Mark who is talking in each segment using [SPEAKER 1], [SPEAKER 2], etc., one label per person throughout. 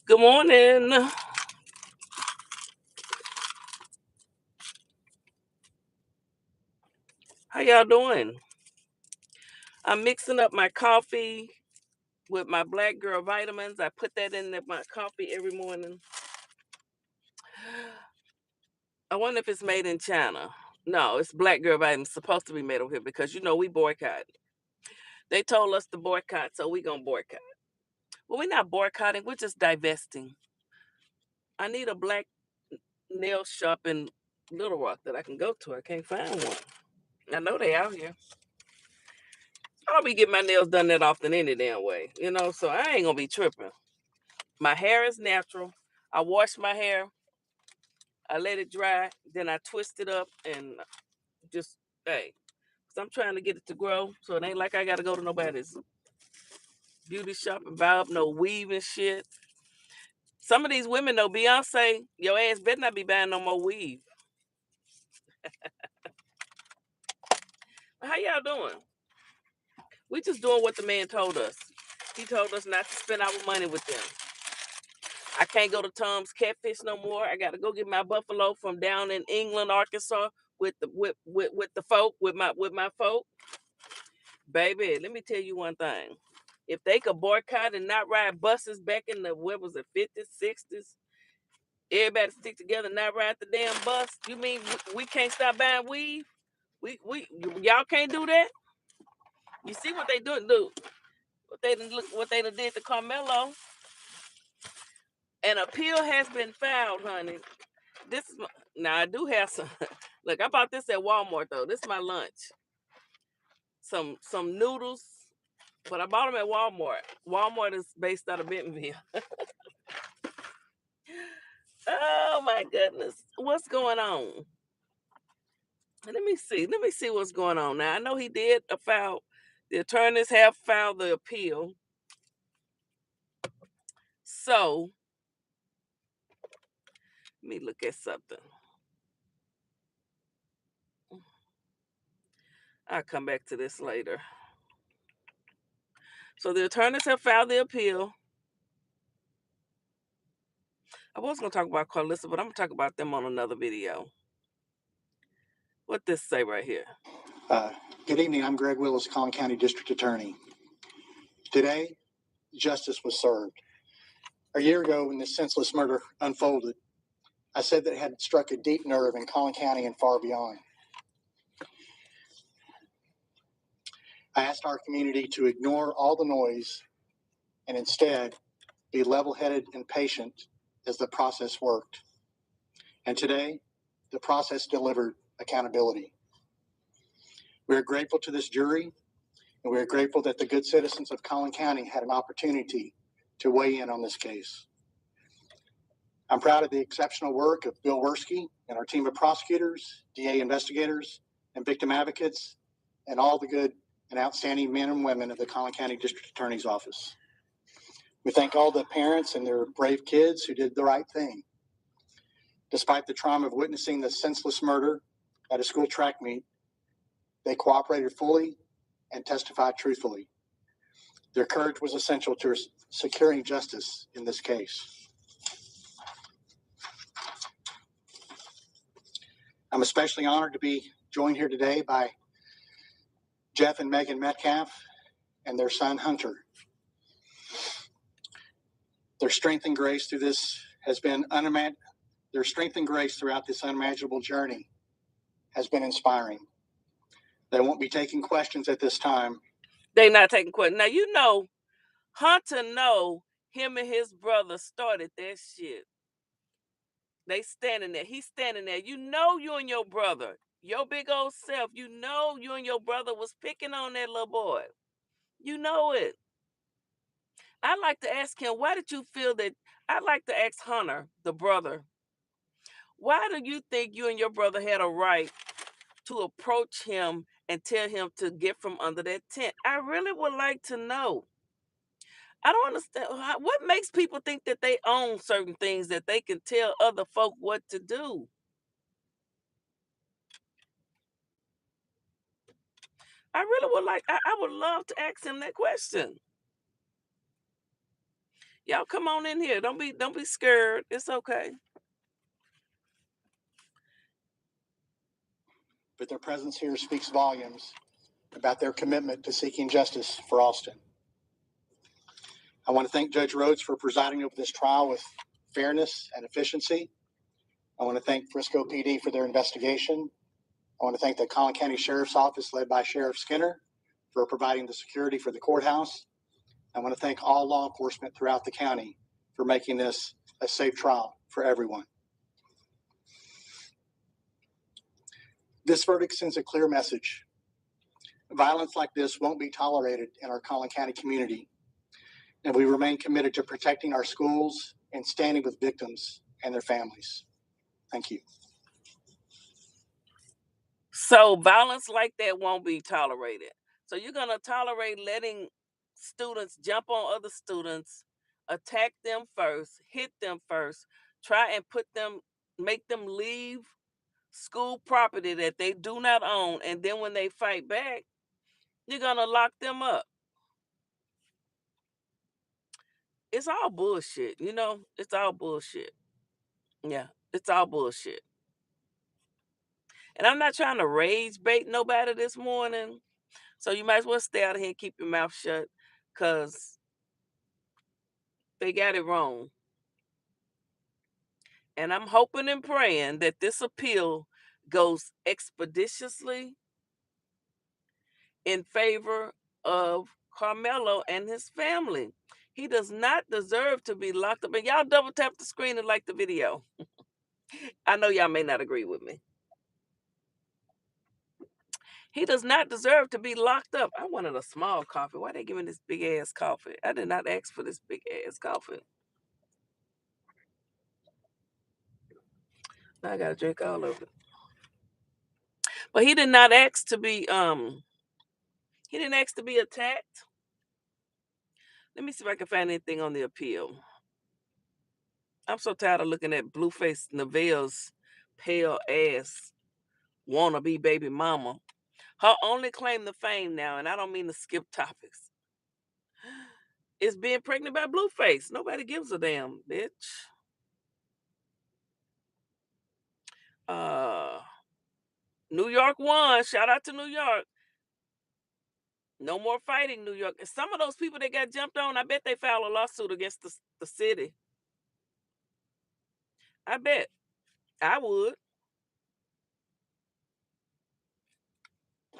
[SPEAKER 1] Good morning. How y'all doing? I'm mixing up my coffee with my black girl vitamins. I put that in my coffee every morning. I wonder if it's made in China. No, it's black girl vitamins. Supposed to be made over here because we boycott. They told us to boycott, so we gonna boycott. Well, we're not boycotting. We're just divesting. I need a black nail shop in Little Rock that I can go to. I can't find one. I know they out here. I don't be getting my nails done that often any damn way. So I ain't gonna be tripping. My hair is natural. I wash my hair, I let it dry, then I twist it up and just, hey, because I'm trying to get it to grow. So it ain't like I got to go to nobody's beauty shop and buy up no weave and shit. Some of these women, though, Beyonce, your ass better not be buying no more weave. How y'all doing? We just doing what the man told us. He told us not to spend our money with them. I can't go to Tom's Catfish no more. I got to go get my buffalo from down in England, Arkansas, with the folk, with my folk. Baby, let me tell you one thing. If they could boycott and not ride buses back in the what was it, 50s, 60s, everybody stick together and not ride the damn bus. You mean we can't stop buying weed? Y'all can't do that? You see what they do? What they done did to Carmello? An appeal has been filed, honey. Now I do have some. Look, I bought this at Walmart though. This is my lunch. Some noodles, but I bought them at Walmart. Walmart is based out of Bentonville. Oh my goodness. What's going on? Let me see. Let me see what's going on. Now I know he did file the attorneys have filed the appeal. So let me look at something. I'll come back to this later. So the attorneys have filed the appeal. I was gonna talk about Carlissa, but I'm gonna talk about them on another video. What this say right here?
[SPEAKER 2] Uh, Good evening. I'm Greg Willis, Collin County District Attorney. Today, justice was served. A year ago, when this senseless murder unfolded, I said that it had struck a deep nerve in Collin County and far beyond. I asked our community to ignore all the noise and instead be level-headed and patient as the process worked. And today, the process delivered accountability. We are grateful to this jury, and we are grateful that the good citizens of Collin County had an opportunity to weigh in on this case. I'm proud of the exceptional work of Bill Werski and our team of prosecutors, DA investigators, and victim advocates, and all the good and outstanding men and women of the Collin County District Attorney's Office. We thank all the parents and their brave kids who did the right thing. Despite the trauma of witnessing the senseless murder at a school track meet, they cooperated fully and testified truthfully. Their courage was essential to securing justice in this case. I'm especially honored to be joined here today by Jeff and Megan Metcalf and their son Hunter. Their strength and grace through this has been Their strength and grace throughout this unimaginable journey has been inspiring. They won't be taking questions at this time.
[SPEAKER 1] They not taking questions. Now Hunter know him and his brother started that shit. They standing there. He's standing there. You and your brother, your big old self, you and your brother was picking on that little boy. You know it. I'd like to ask him, why did you feel that? I'd like to ask Hunter, the brother, why do you think you and your brother had a right to approach him and tell him to get from under that tent? I really would like to know. I don't understand what makes people think that they own certain things that they can tell other folk what to do. I really would like. I would love to ask him that question. Y'all come on in here. Don't be scared. It's okay.
[SPEAKER 2] But their presence here speaks volumes about their commitment to seeking justice for Austin. I want to thank Judge Rhodes for presiding over this trial with fairness and efficiency. I want to thank Frisco PD for their investigation. I want to thank the Collin County Sheriff's Office, led by Sheriff Skinner, for providing the security for the courthouse. I want to thank all law enforcement throughout the county for making this a safe trial for everyone. This verdict sends a clear message. Violence like this won't be tolerated in our Collin County community, and we remain committed to protecting our schools and standing with victims and their families. Thank you.
[SPEAKER 1] So violence like that won't be tolerated. So you're gonna tolerate letting students jump on other students, attack them first, hit them first, try and make them leave school property that they do not own, and then when they fight back, you're gonna lock them up. It's all bullshit, It's all bullshit. Yeah, it's all bullshit. And I'm not trying to rage bait nobody this morning. So you might as well stay out of here and keep your mouth shut because they got it wrong. And I'm hoping and praying that this appeal goes expeditiously in favor of Karmello and his family. He does not deserve to be locked up. And y'all double tap the screen and like the video. I know y'all may not agree with me. He does not deserve to be locked up. I wanted a small coffee. Why they giving this big ass coffee? I did not ask for this big ass coffee. Now I gotta drink all of it. But he did not ask to be he didn't ask to be attacked. Let me see if I can find anything on the appeal. I'm so tired of looking at Blueface Nevaeh's pale ass wannabe baby mama. Her only claim to fame now, and I don't mean to skip topics, is being pregnant by Blueface. Nobody gives a damn, bitch. Uh New York won. Shout out to New York. No more fighting, New York. And some of those people that got jumped on, I bet they filed a lawsuit against the city. I bet. I would.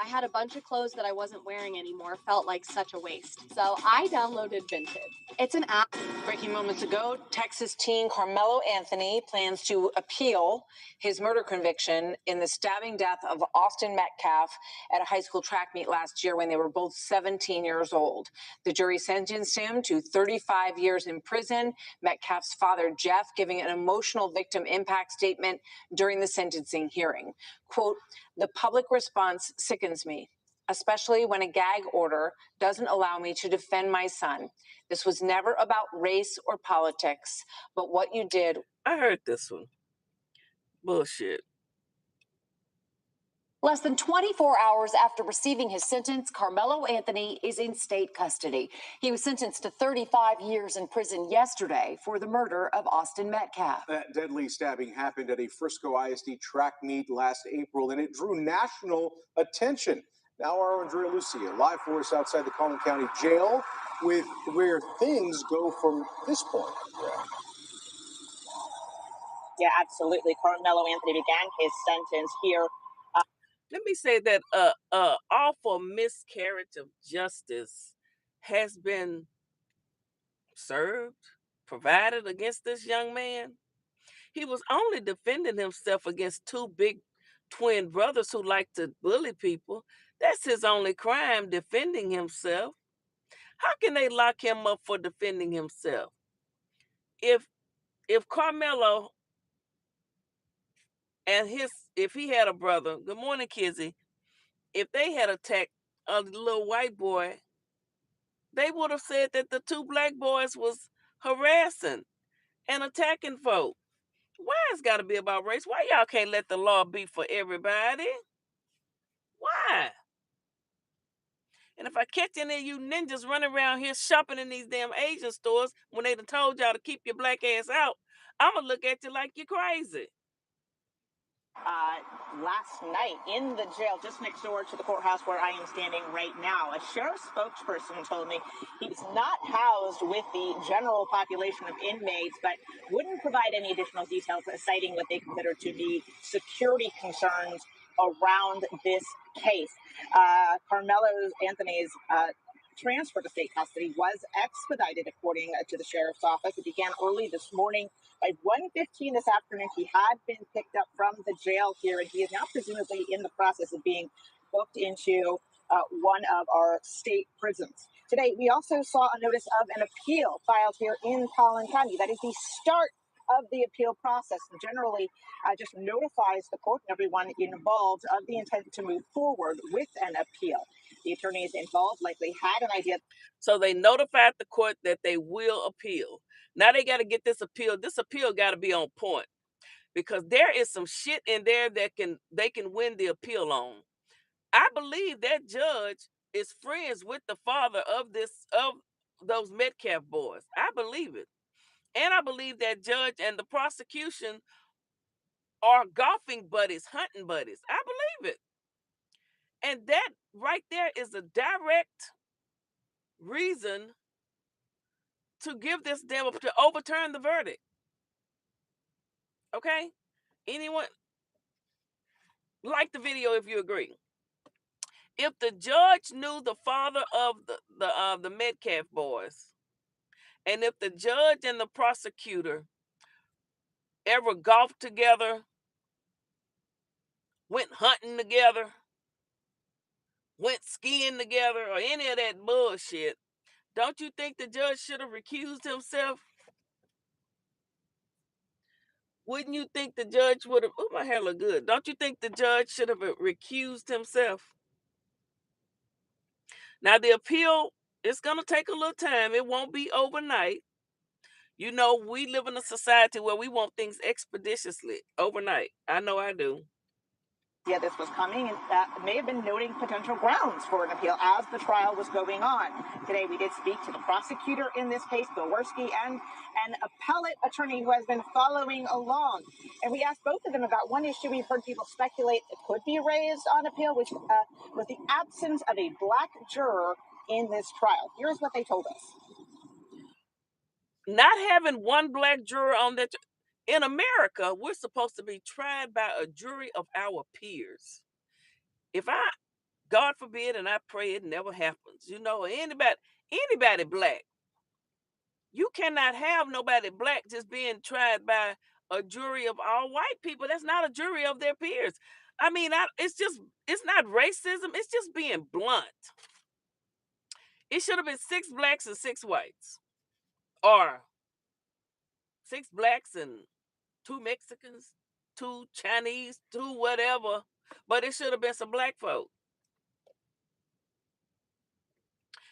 [SPEAKER 3] I had a bunch of clothes that I wasn't wearing anymore. Felt like such a waste. So I downloaded Vinted. It's an app.
[SPEAKER 4] Breaking moments ago, Texas teen Karmello Anthony plans to appeal his murder conviction in the stabbing death of Austin Metcalf at a high school track meet last year when they were both 17 years old. The jury sentenced him to 35 years in prison. Metcalf's father, Jeff, giving an emotional victim impact statement during the sentencing hearing. Quote, "The public response sickens me, especially when a gag order doesn't allow me to defend my son. This was never about race or politics, but what you did."
[SPEAKER 1] I heard this one. Bullshit.
[SPEAKER 5] Less than 24 hours after receiving his sentence, Karmello Anthony is in state custody. He was sentenced to 35 years in prison yesterday for the murder of Austin Metcalf.
[SPEAKER 6] That deadly stabbing happened at a Frisco ISD track meet last April, and it drew national attention. Now our Andrea Lucia live for us outside the Collin County Jail with where things go from this point.
[SPEAKER 7] Yeah, absolutely. Karmello Anthony began his sentence here.
[SPEAKER 1] Let me say that awful miscarriage of justice has been served, provided against this young man. He was only defending himself against two big twin brothers who like to bully people. That's his only crime, defending himself. How can they lock him up for defending himself? If Karmello and if he had a brother, good morning, Kizzy, if they had attacked a little white boy, they would have said that the two black boys was harassing and attacking folk. Why it's got to be about race? Why y'all can't let the law be for everybody? Why? And if I catch any of you ninjas running around here shopping in these damn Asian stores when they done told y'all to keep your black ass out, I'm going to look at you like you're crazy.
[SPEAKER 7] Last night in the jail just next door to the courthouse where I am standing right now, a sheriff's spokesperson told me he's not housed with the general population of inmates, but wouldn't provide any additional details, citing what they consider to be security concerns around this case. Karmello Anthony's transfer to state custody was expedited, according to the sheriff's office. It began early this morning. By 1:15 this afternoon, he had been picked up from the jail here, and he is now presumably in the process of being booked into one of our state prisons. Today, we also saw a notice of an appeal filed here in Collin County. That is the start of the appeal process, and generally just notifies the court and everyone involved of the intent to move forward with an appeal. The attorneys involved likely had an idea.
[SPEAKER 1] So they notified the court that they will appeal. Now they got to get this appeal. This appeal got to be on point, because there is some shit in there that they can win the appeal on. I believe that judge is friends with the father of those Metcalf boys. I believe it. And I believe that judge and the prosecution are golfing buddies, hunting buddies. I believe it. And that right there is a direct reason to give this damn to overturn the verdict. Okay? Anyone like the video if you agree. If the judge knew the father of the Metcalf boys, and if the judge and the prosecutor ever golfed together, went hunting together, went skiing together, or any of that bullshit, don't you think the judge should have recused himself? Wouldn't you think the judge would have? Oh, my hair look good. Don't you think the judge should have recused himself? Now, the appeal is going to take a little time. It won't be overnight. You know, we live in a society where we want things expeditiously overnight. I know I do.
[SPEAKER 7] Yeah, this was coming, and may have been noting potential grounds for an appeal as the trial was going on. Today, we did speak to the prosecutor in this case, Bill Werski, and an appellate attorney who has been following along. And we asked both of them about one issue we've heard people speculate it could be raised on appeal, which was the absence of a black juror in this trial. Here's what they told us.
[SPEAKER 1] Not having one black juror on that. In America, we're supposed to be tried by a jury of our peers. If God forbid, and I pray it never happens, you know, anybody black, you cannot have nobody black just being tried by a jury of all white people. That's not a jury of their peers. I mean, it's not racism. It's just being blunt. It should have been 6 blacks and 6 whites, or 6 blacks and 2 Mexicans, 2 Chinese, 2 whatever. But it should have been some black folk.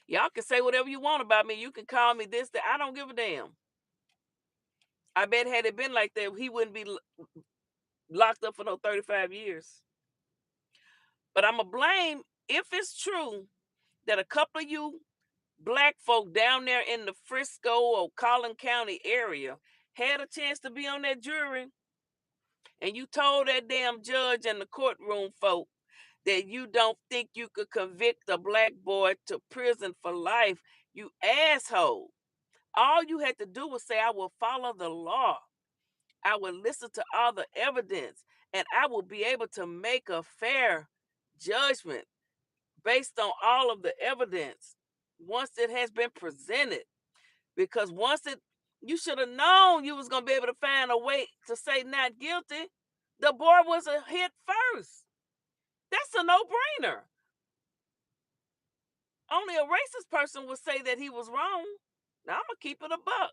[SPEAKER 1] Y'all can say whatever you want about me. You can call me this, that. I don't give a damn. I bet had it been like that, he wouldn't be locked up for no 35 years. But I'm going to blame, if it's true that a couple of you black folk down there in the Frisco or Collin County area had a chance to be on that jury, and you told that damn judge and the courtroom folk that you don't think you could convict a black boy to prison for life, you asshole. All you had to do was say, I will follow the law. I will listen to all the evidence, and I will be able to make a fair judgment based on all of the evidence once it has been presented. Because you should have known you was going to be able to find a way to say not guilty. The boy was a hit first. That's a no-brainer. Only a racist person would say that he was wrong. Now, I'm going to keep it a buck.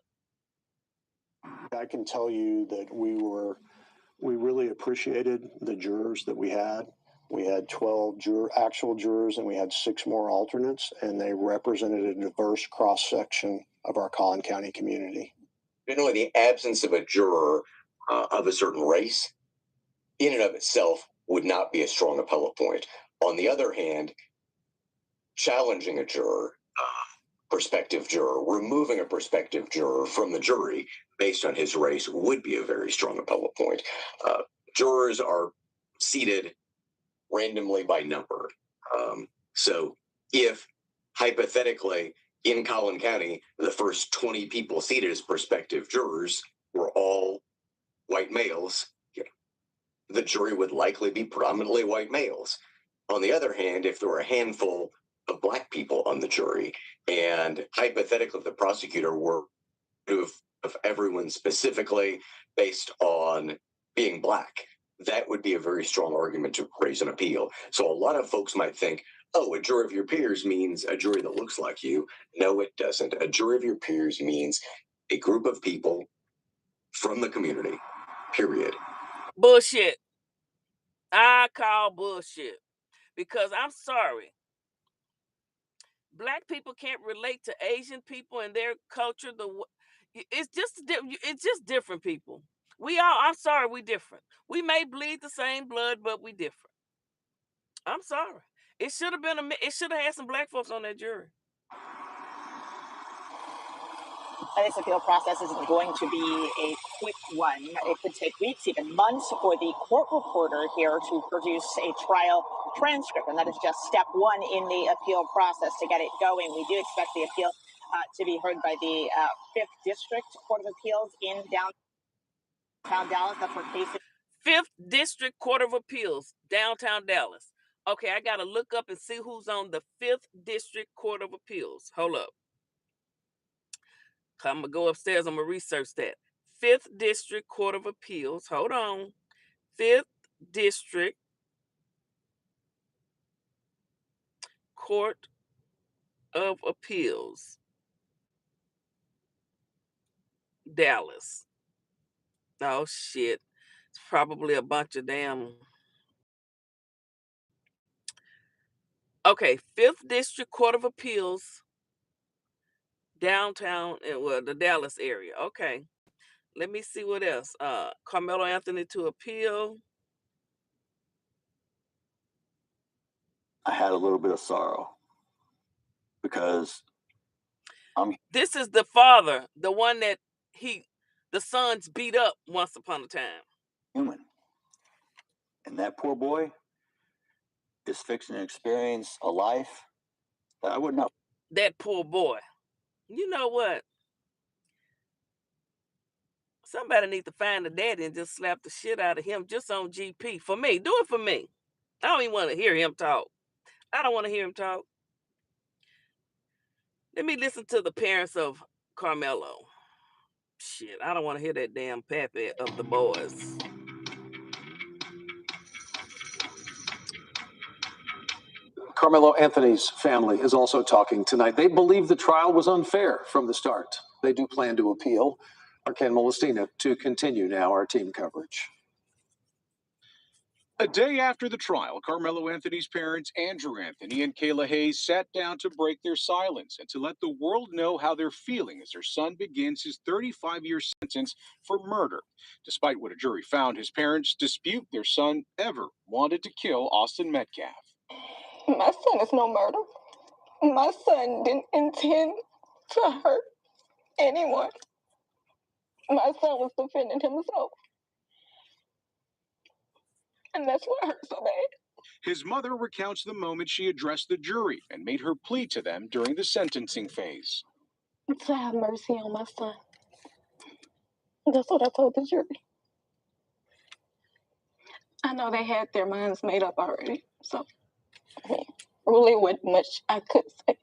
[SPEAKER 8] I can tell you that we really appreciated the jurors that we had. We had 12 actual jurors, and we had 6 more alternates, and they represented a diverse cross-section of our Collin County community.
[SPEAKER 9] Generally, the absence of a juror of a certain race, in and of itself, would not be a strong appellate point. On the other hand, challenging a juror, prospective juror, removing a prospective juror from the jury based on his race would be a very strong appellate point. Jurors are seated randomly by number. So if hypothetically in Collin County, the first 20 people seated as prospective jurors were all white males, the jury would likely be predominantly white males. On the other hand, if there were a handful of black people on the jury, and hypothetically the prosecutor were of everyone specifically based on being black, that would be a very strong argument to raise an appeal. So a lot of folks might think, oh, a jury of your peers means a jury that looks like you. No, it doesn't. A jury of your peers means a group of people from the community, period.
[SPEAKER 1] Bullshit. I call bullshit. Because I'm sorry, black people can't relate to Asian people and their culture. It's just different people. I'm sorry, we different. We may bleed the same blood, but we different. I'm sorry. It should have had some black folks on that jury.
[SPEAKER 7] This appeal process isn't going to be a quick one. It could take weeks, even months, for the court reporter here to produce a trial transcript. And that is just step one in the appeal process to get it going. We do expect the appeal to be heard by the 5th District Court of Appeals in downtown Dallas. That's where cases.
[SPEAKER 1] 5th District Court of Appeals, downtown Dallas. Okay, I got to look up and see who's on the 5th District Court of Appeals. Hold up. I'm going to go upstairs. I'm going to research that. 5th District Court of Appeals. Hold on. 5th District Court of Appeals. Dallas. Oh, shit. It's probably a bunch of damn... Okay, 5th District Court of Appeals, downtown, the Dallas area. Okay. Let me see what else. Karmello Anthony to appeal.
[SPEAKER 10] I had a little bit of sorrow because
[SPEAKER 1] This is the father, the one that the sons beat up once upon a time.
[SPEAKER 10] Human. And that poor boy is fixing to experience a life that I wouldn't know.
[SPEAKER 1] That poor boy. You know what? Somebody needs to find the daddy and just slap the shit out of him just on GP. For me. Do it for me. I don't even want to hear him talk. I don't want to hear him talk. Let me listen to the parents of Karmello. Shit, I don't want to hear that damn pappy of the boys.
[SPEAKER 6] Karmello Anthony's family is also talking tonight. They believe the trial was unfair from the start. They do plan to appeal. Our Ken Molestina to continue now our team coverage.
[SPEAKER 11] A day after the trial, Karmello Anthony's parents, Andrew Anthony and Kayla Hayes, sat down to break their silence and to let the world know how they're feeling as their son begins his 35-year sentence for murder. Despite what a jury found, his parents dispute their son ever wanted to kill Austin Metcalf.
[SPEAKER 12] My son is no murder. My son didn't intend to hurt anyone. My son was defending himself. And that's what hurt so bad.
[SPEAKER 11] His mother recounts the moment she addressed the jury and made her plea to them during the sentencing phase.
[SPEAKER 12] To have mercy on my son. That's what I told the jury. I know they had their minds made up already, so I mean, really wasn't much I could say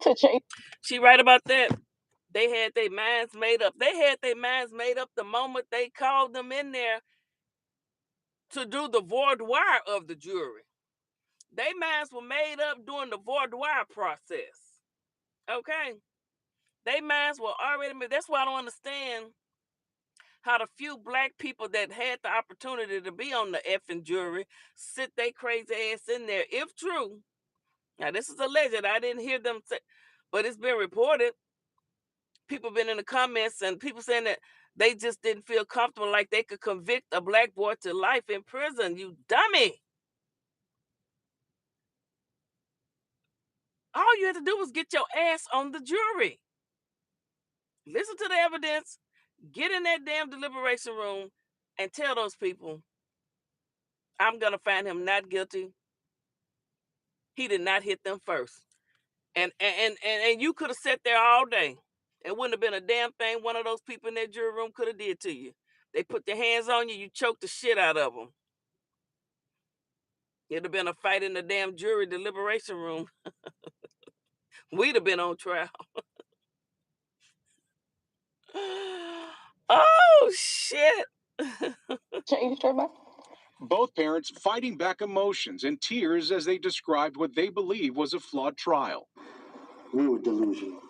[SPEAKER 12] to change.
[SPEAKER 1] She right about that. They had their minds made up. They had their minds made up the moment they called them in there to do the voir dire of the jury. Their minds were made up during the voir dire process. Okay? Their minds were already made. That's why I don't understand how the few black people that had the opportunity to be on the effing jury sit their crazy ass in there. If true, now this is alleged. I didn't hear them say, but it's been reported. People been in the comments and people saying that they just didn't feel comfortable like they could convict a black boy to life in prison. You dummy. All you had to do was get your ass on the jury. Listen to the evidence, get in that damn deliberation room, and tell those people, I'm going to find him not guilty. He did not hit them first. And you could have sat there all day. It wouldn't have been a damn thing one of those people in that jury room could have did to you. They put their hands on you, you choked the shit out of them. It'd have been a fight in the damn jury deliberation room. We'd have been on trial. Oh, shit.
[SPEAKER 12] Changed her mind.
[SPEAKER 11] Both parents fighting back emotions and tears as they described what they believe was a flawed trial.
[SPEAKER 8] We were delusional.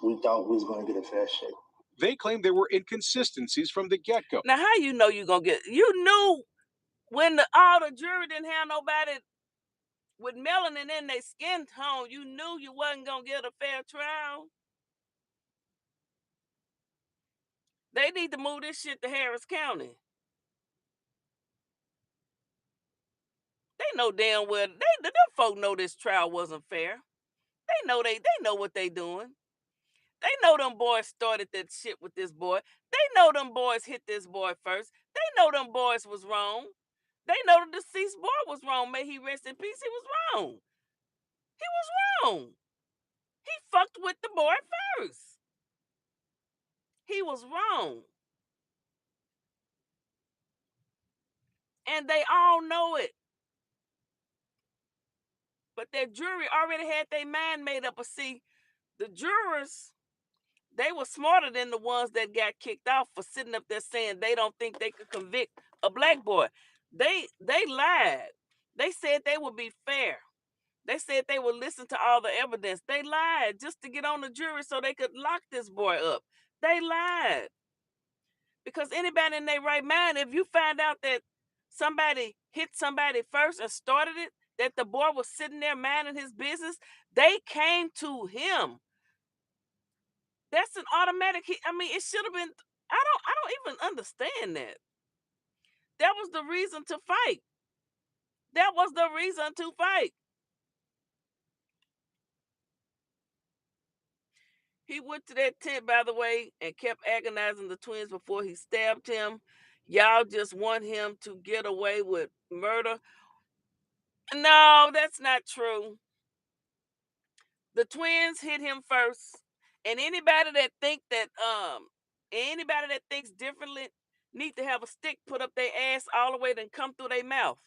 [SPEAKER 8] We thought we was going to get a fair shake.
[SPEAKER 11] They claimed there were inconsistencies from the get-go.
[SPEAKER 1] Now, how you know you going to get... You knew when all the jury didn't have nobody with melanin in their skin tone, you knew you wasn't going to get a fair trial. They need to move this shit to Harris County. They know damn well, them folk know this trial wasn't fair. They know what they doing. They know them boys started that shit with this boy. They know them boys hit this boy first. They know them boys was wrong. They know the deceased boy was wrong. May he rest in peace. He was wrong. He was wrong. He fucked with the boy first. He was wrong. And they all know it. But that jury already had their mind made up. But see, the jurors, they were smarter than the ones that got kicked off for sitting up there saying they don't think they could convict a black boy. They lied. They said they would be fair. They said they would listen to all the evidence. They lied just to get on the jury so they could lock this boy up. They lied. Because anybody in their right mind, if you find out that somebody hit somebody first and started it, that the boy was sitting there minding his business, they came to him. That's an automatic hit. I mean, it should have been. I don't even understand that. That was the reason to fight. That was the reason to fight. He went to that tent, by the way, and kept agonizing the twins before he stabbed him. Y'all just want him to get away with murder. No, that's not true. The twins hit him first. And anybody that thinks differently need to have a stick put up their ass all the way and come through their mouth.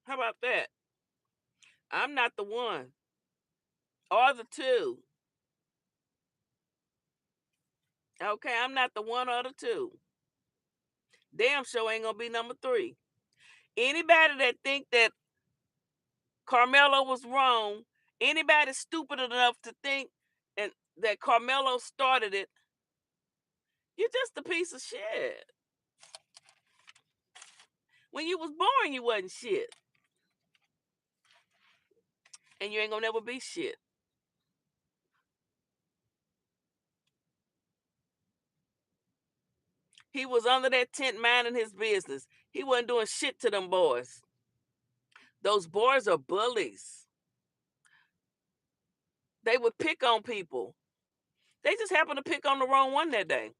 [SPEAKER 1] How about that? I'm not the one. Or the two. Okay, I'm not the one or the two. Damn sure ain't gonna be number three. Anybody that think that Karmello was wrong, anybody stupid enough to think and that Karmello started it, you're just a piece of shit. When you was born, you wasn't shit. And you ain't gonna never be shit. He was under that tent minding his business. He wasn't doing shit to them boys. Those boys are bullies. They would pick on people. They just happened to pick on the wrong one that day.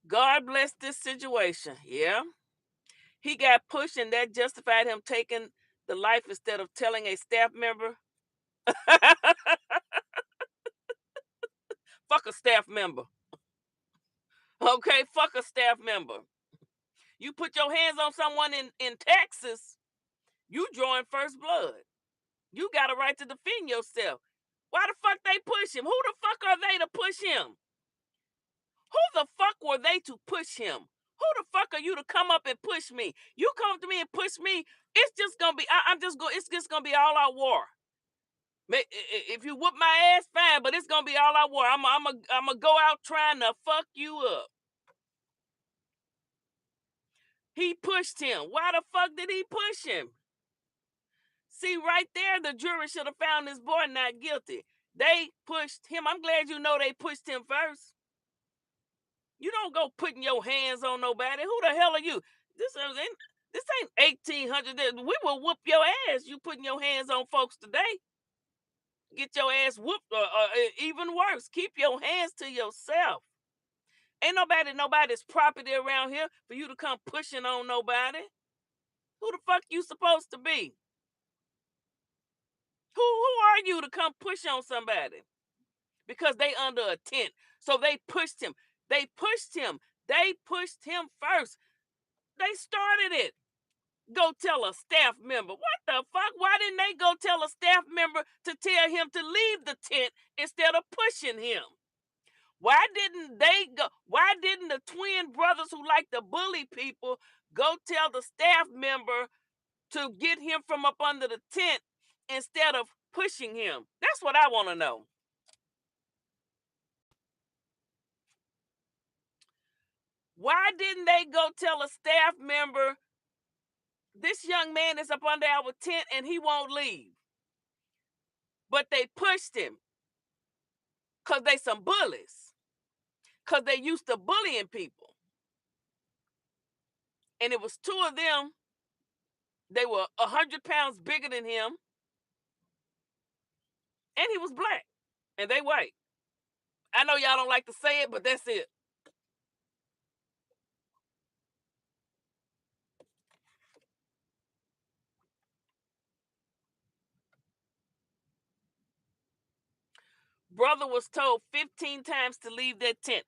[SPEAKER 1] God bless this situation. Yeah. He got pushed and that justified him taking the life instead of telling a staff member. Fuck a staff member. Okay, fuck a staff member. You put your hands on someone in Texas, you drawing first blood. You got a right to defend yourself. Why the fuck they push him? Who the fuck are they to push him? Who the fuck were they to push him? Who the fuck are you to come up and push me? You come to me and push me, it's just gonna be, it's just gonna be all out war. If you whoop my ass, fine, but it's gonna be all out war. I'm gonna go out trying to fuck you up. He pushed him. Why the fuck did he push him? See, right there, the jury should have found this boy not guilty. They pushed him. I'm glad you know they pushed him first. You don't go putting your hands on nobody. Who the hell are you? This ain't 1800. We will whoop your ass. You putting your hands on folks today. Get your ass whooped, or even worse, keep your hands to yourself. Ain't nobody's property around here for you to come pushing on nobody. Who the fuck you supposed to be? Who are you to come push on somebody? Because they under a tent. So they pushed him. They pushed him. They pushed him first. They started it. Go tell a staff member. What the fuck? Why didn't they go tell a staff member to tell him to leave the tent instead of pushing him? Why didn't they go? Why didn't the twin brothers who like to bully people go tell the staff member to get him from up under the tent instead of pushing him? That's what I want to know. Why didn't they go tell a staff member, this young man is up under our tent and he won't leave? But they pushed him because they some bullies, because they used to bullying people. And it was two of them. They were 100 pounds bigger than him. And he was black. And they white. I know y'all don't like to say it, but that's it. Brother was told 15 times to leave that tent.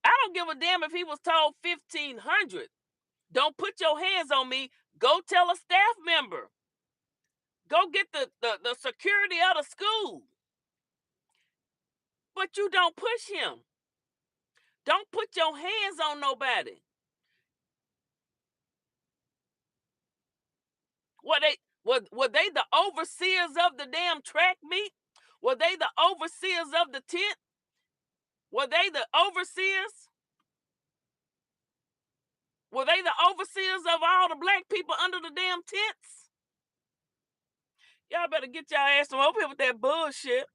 [SPEAKER 1] I don't give a damn if he was told 1,500. Don't put your hands on me. Go tell a staff member. Go get the security of the school. But you don't push him. Don't put your hands on nobody. Were they the overseers of the damn track meet? Were they the overseers of the tent? Were they the overseers? Were they the overseers of all the black people under the damn tents? Y'all better get y'all ass from over here with that bullshit.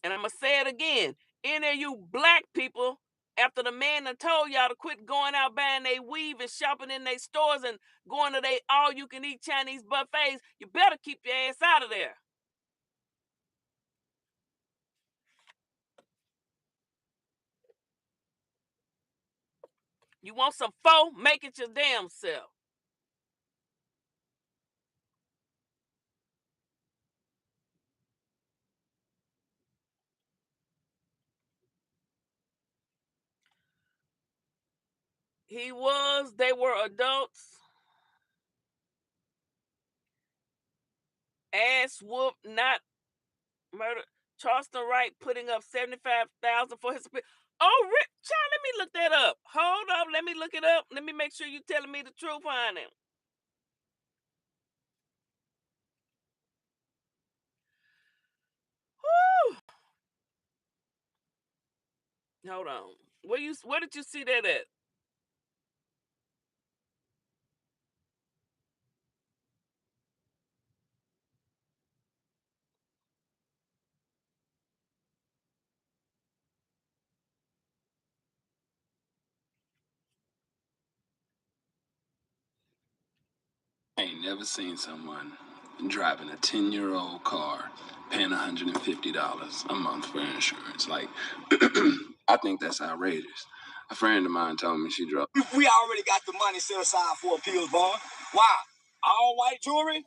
[SPEAKER 1] And I'm going to say it again. Any of you black people, after the man that told y'all to quit going out buying their weave and shopping in their stores and going to their all-you-can-eat Chinese buffets, you better keep your ass out of there. You want some pho? Make it your damn self. They were adults. Ass whoop, not murder. Charleston Wright putting up $75,000 for his. Oh, child, let me look that up. Hold up, let me look it up. Let me make sure you're telling me the truth, honey. Whew. Hold on. Where did you see that at?
[SPEAKER 13] I ain't never seen someone driving a 10-year-old car paying $150 a month for insurance. Like, I think that's outrageous. A friend of mine told me she drove.
[SPEAKER 14] We already got the money set aside for appeals bond. Why? All white jury,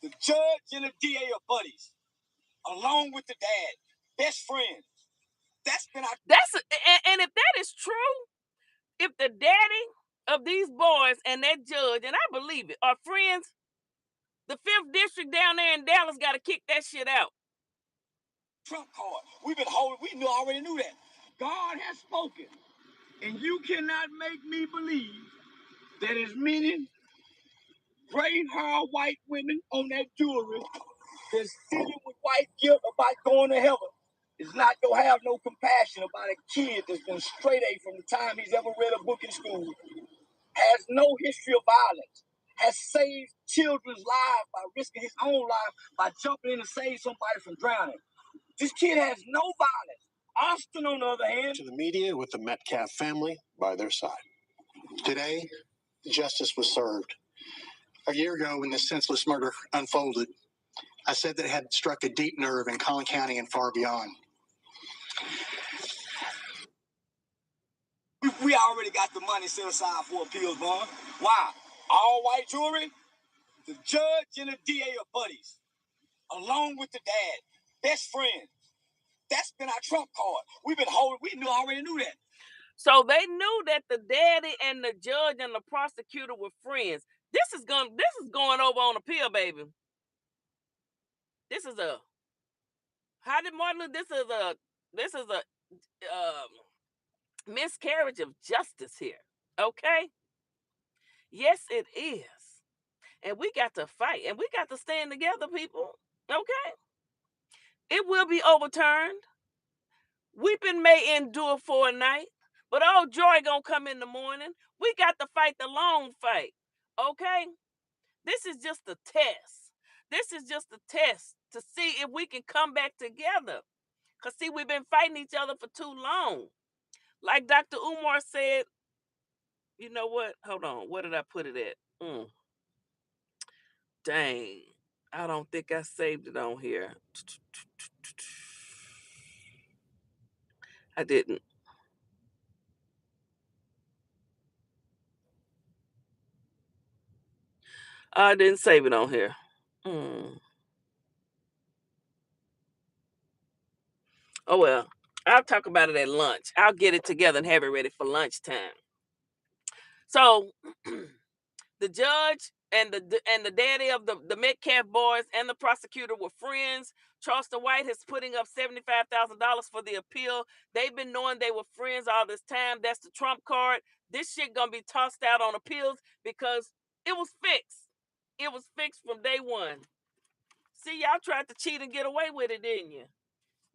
[SPEAKER 14] the judge and the DA are buddies, along with the dad, best friends. That's been our.
[SPEAKER 1] And if that is true, if the daddy of these boys and that judge, and I believe it, are friends, the 5th district down there in Dallas got to kick that shit out.
[SPEAKER 14] Trump card. We've been holding. We already knew that. God has spoken, and you cannot make me believe that as many gray-haired white women on that jury that's dealing with white guilt about going to heaven is not gonna have no compassion about a kid that's been straight A from the time he's ever read a book in school, has has no history of violence, has saved children's lives by risking his own life by jumping in to save somebody from drowning. This kid has no violence. Austin, on the other hand,
[SPEAKER 8] To the media with the Metcalf family by their side.
[SPEAKER 2] Today, justice was served. A year ago, when this senseless murder unfolded, I said that it had struck a deep nerve in Collin County and far beyond.
[SPEAKER 14] we already got the money set aside for appeals bond. Why? All white jury, the judge and the DA are buddies, along with the dad, best friends. That's been our trump card. We already knew that.
[SPEAKER 1] So they knew that the daddy and the judge and the prosecutor were friends. This is going over on appeal, baby. This is a how did Martin? This is a miscarriage of justice here. Okay. Yes, it is. And we got to fight and we got to stand together, people. Okay. It will be overturned. Weeping may endure for a night, but all joy gonna come in the morning. We got to fight the long fight. Okay? This is just a test. This is just a test to see if we can come back together. Because, see, we've been fighting each other for too long. Like Dr. Umar said, you know what? Hold on. Where did I put it at? Dang. I don't think I saved it on here. I didn't. I didn't save it on here. Oh, well. I'll talk about it at lunch. I'll get it together and have it ready for lunchtime. So, the judge and the daddy of the Metcalf boys and the prosecutor were friends. Charleston White is putting up $75,000 for the appeal. They've been knowing they were friends all this time. That's the trump card. This shit gonna be tossed out on appeals because it was fixed. It was fixed from day one. See, y'all tried to cheat and get away with it, didn't you?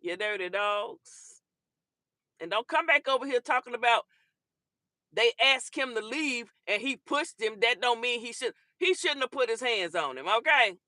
[SPEAKER 1] You dirty dogs. And don't come back over here talking about they asked him to leave and he pushed him. That don't mean he shouldn't have put his hands on him, okay?